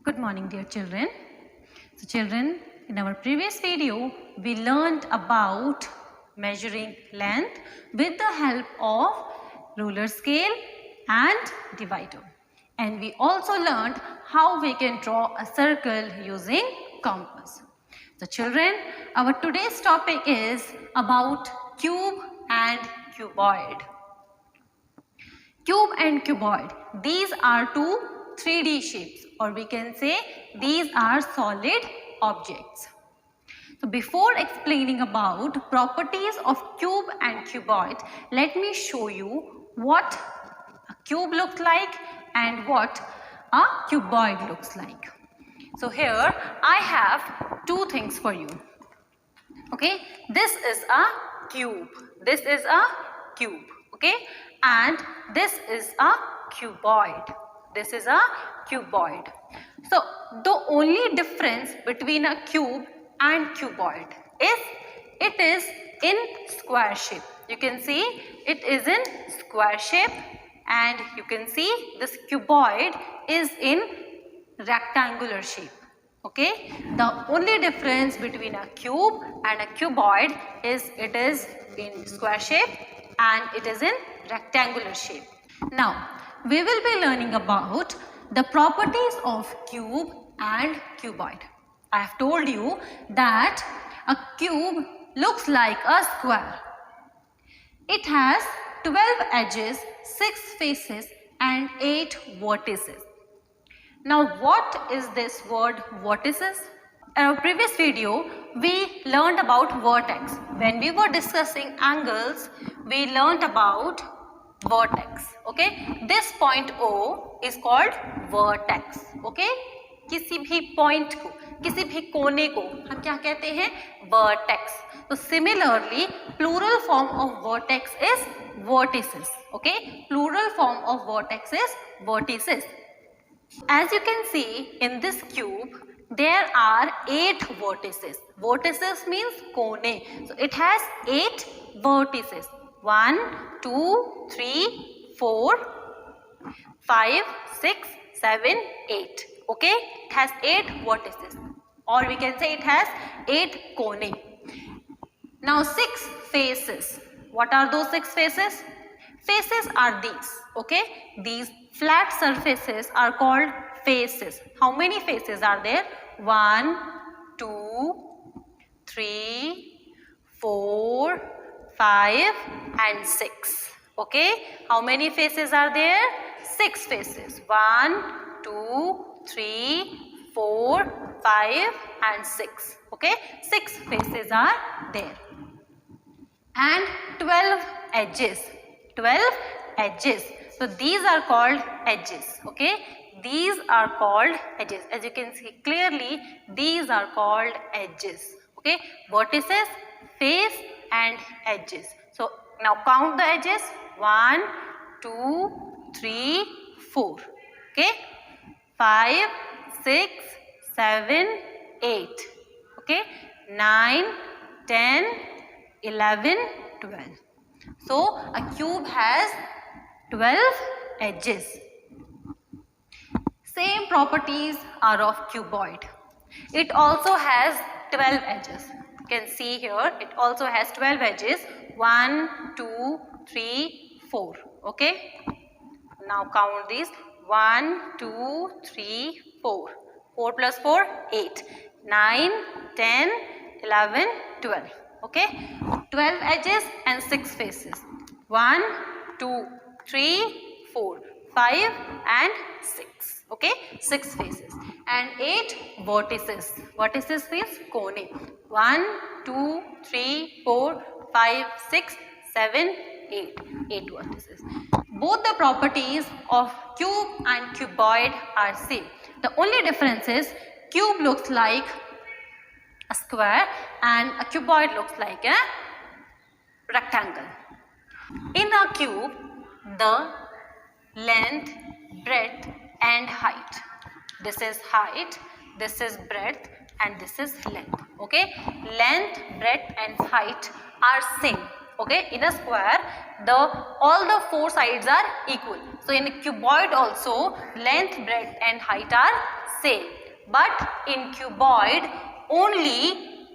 Good morning, dear children. So children, in our previous video, we learned about measuring length with the help of ruler scale and divider. And we also learned how we can draw a circle using compass. So children, our today's topic is about cube and cuboid. Cube and cuboid, these are two 3D shapes, or we can say these are solid objects. So before explaining about properties of cube and cuboid, let me show you what a cube looks like and what a cuboid looks like. So here I have two things for you. Okay, this is a cube. This is a cube. Okay, and this is a cuboid. This is a cuboid. So the only difference between a cube and cuboid is it is in square shape. You can see it is in square shape, and you can see this cuboid is in rectangular shape. Okay, the only difference between a cube and a cuboid is it is in square shape and it is in rectangular shape. Now, we will be learning about the properties of cube and cuboid. I have told you that a cube looks like a square. It has 12 edges, 6 faces and 8 vertices. Now, what is this word vertices? In our previous video, we learned about vertex. When we were discussing angles, we learned about vertex. Okay, this point O is called vertex. Okay, किसी भी point को, किसी भी कोने को हम क्या कहते हैं? Vertex. So similarly, plural form of vertex is vertices. Okay, plural form of vertex is vertices. As you can see in this cube, there are 8 vertices. Vertices means cone. So it has 8 vertices. 1, 2, 3, 4, 5, 6, 7, 8. Okay? It has 8 vertices. Or we can say it has 8 cone. Now 6 faces. What are those 6 faces? Faces are these. Okay? These flat surfaces are called faces. How many faces are there? 1, 2, 3, 4, 5 and 6. Okay? How many faces are there? 6 faces. 1, 2, 3, 4, 5 and 6. Okay? 6 faces are there. And 12 edges. 12 edges. So these are called edges. Okay, these are called edges. As you can see clearly, these are called edges. Okay, vertices, face and edges. So now count the edges. 1, 2, 3, 4. Okay, 5, 6, 7, 8. Okay, 9, 10, 11, 12. So a cube has 12 edges. Same properties are of cuboid. It also has 12 edges. You can see here it also has 12 edges. 1, 2, 3, 4. Okay. Now count these. 1, 2, 3, 4. 4 plus 4, 8. 9, 10, 11, 12. Okay. 12 edges and 6 faces. 1, 2, 3, 4, 5 and 6. Okay, 6 faces and 8 vertices. Vertices means cone. 1, 2, 3, 4, 5, 6, 7, 8. 8 vertices. Both the properties of cube and cuboid are same. The only difference is cube looks like a square and a cuboid looks like a rectangle. In a cube, the length, breadth and height. This is height, this is breadth and this is length. Okay, length, breadth and height are same. Okay, in a square all the four sides are equal. So in a cuboid also length, breadth and height are same, but in cuboid only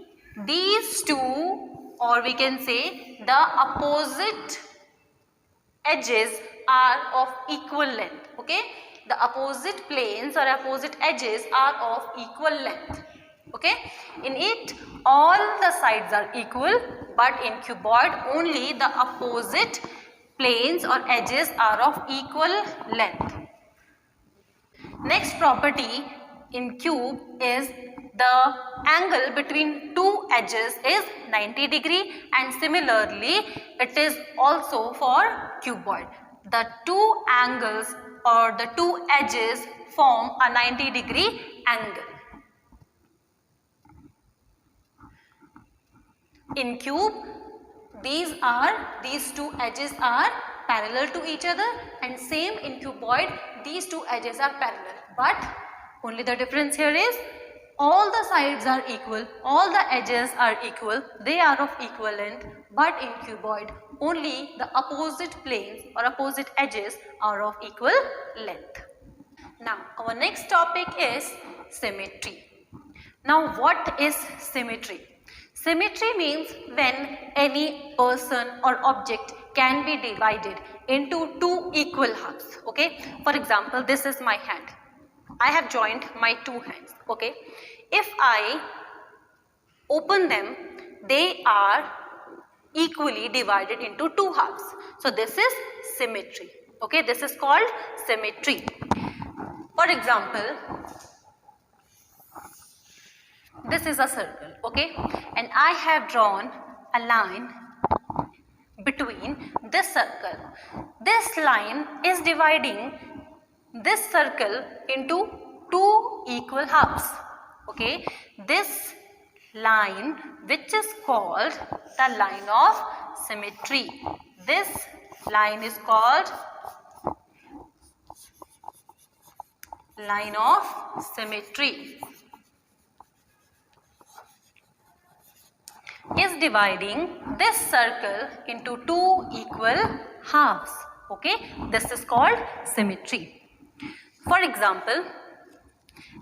these two, or we can say the opposite edges are of equal length. Okay, the opposite planes or opposite edges are of equal length. Okay, in it all the sides are equal, but in cuboid only the opposite planes or edges are of equal length. Next property in cube is the angle between two edges is 90 degree, and similarly it is also for cuboid. The two angles or the two edges form a 90 degree angle. In cube these two edges are parallel to each other, and same in cuboid these two edges are parallel, but only the difference here is all the sides are equal, all the edges are equal, they are of equal length, but in cuboid only the opposite planes or opposite edges are of equal length. Now our next topic is symmetry. Now what is symmetry? Symmetry means when any person or object can be divided into two equal halves. Okay, for example, this is my hand. I have joined my two hands. Okay, if I open them, they are equally divided into two halves. So this is symmetry. Okay, this is called symmetry. For example, this is a circle, okay, and I have drawn a line between this circle. This line is dividing this circle into two equal halves. Okay, this line, which is called the line of symmetry. This line is called line of symmetry. Is dividing this circle into two equal halves. Okay, this is called symmetry. For example,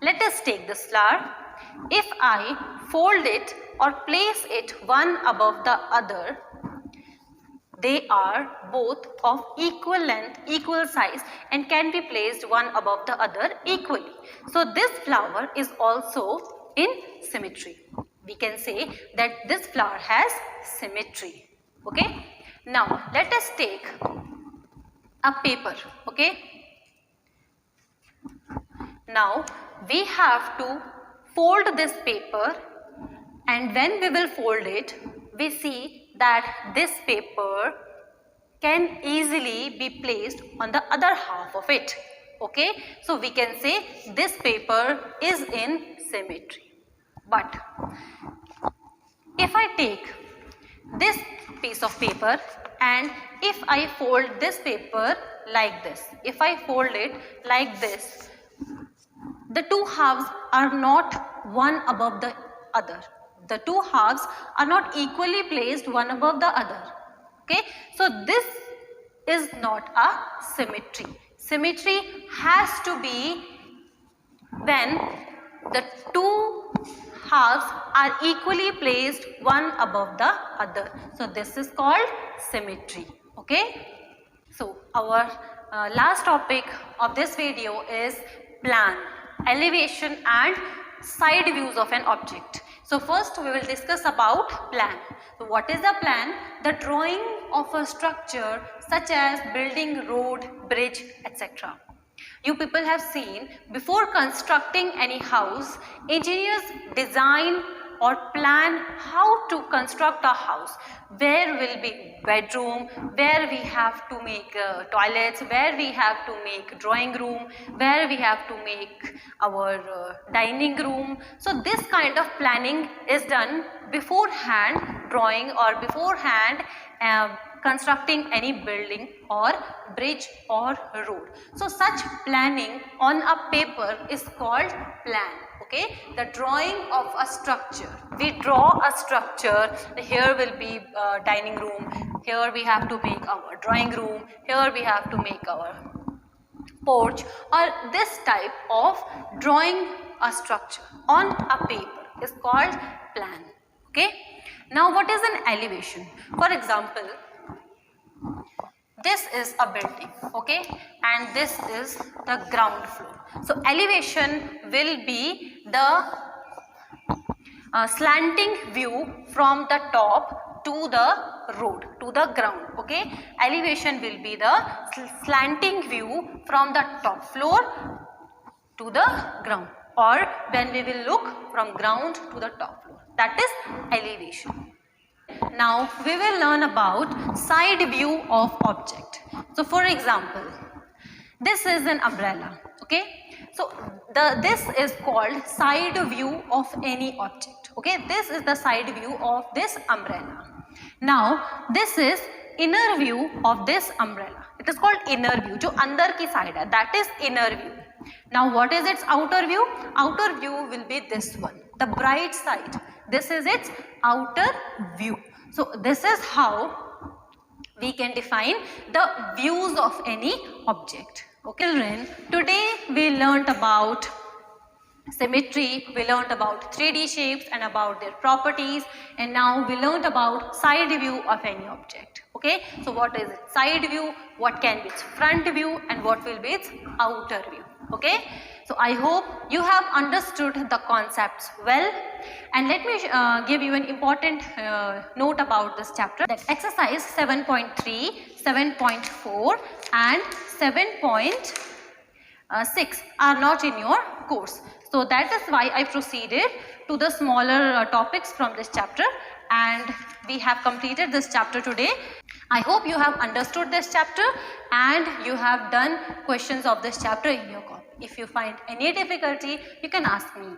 let us take this flower. If I fold it or place it one above the other, they are both of equal length, equal size, and can be placed one above the other equally. So this flower is also in symmetry. We can say that this flower has symmetry. Okay, now let us take a paper. Okay, now we have to fold this paper, and when we will fold it, we see that this paper can easily be placed on the other half of it. Okay, so we can say this paper is in symmetry. But if I take this piece of paper and if I fold this paper like this, if I fold it like this, the two halves are not one above the other. The two halves are not equally placed one above the other. Okay, so this is not a symmetry. Symmetry has to be when the two halves are equally placed one above the other. So this is called symmetry. Okay, so our last topic of this video is plan, elevation and side views of an object. So first we will discuss about plan. So what is the plan? The drawing of a structure such as building, road, bridge, etc. You people have seen, before constructing any house, engineers design or plan how to construct a house. Where will be bedroom, where we have to make toilets, where we have to make drawing room, where we have to make our dining room. So this kind of planning is done beforehand drawing or beforehand constructing any building or bridge or road. So such planning on a paper is called plan. Okay, the drawing of a structure. We draw a structure. Here will be dining room, here we have to make our drawing room, here we have to make our porch, or this type of drawing a structure on a paper is called plan. Okay. Now what is an elevation? For example, this is a building, okay, and this is the ground floor. So elevation will be the slanting view from the top to the road, to the ground. Okay, elevation will be the slanting view from the top floor to the ground, or when we will look from ground to the top floor, that is elevation. Now we will learn about side view of object. So for example, this is an umbrella, okay. So this is called side view of any object, okay. This is the side view of this umbrella. Now this is inner view of this umbrella. It is called inner view, जो अंदर की side है, that is inner view. Now what is its outer view? Outer view will be this one, the bright side. This is its outer view. So this is how we can define the views of any object. Okay children, today we learnt about symmetry, we learnt about 3D shapes and about their properties, and now we learnt about side view of any object. Okay, so what is its side view, what can be its front view, and what will be its outer view. Okay, so I hope you have understood the concepts well, and let me give you an important note about this chapter, that exercise 7.3, 7.4 and 7.6 are not in your course. So that is why I proceeded to the smaller topics from this chapter, and we have completed this chapter today. I hope you have understood this chapter and you have done questions of this chapter in your copy. If you find any difficulty, you can ask me.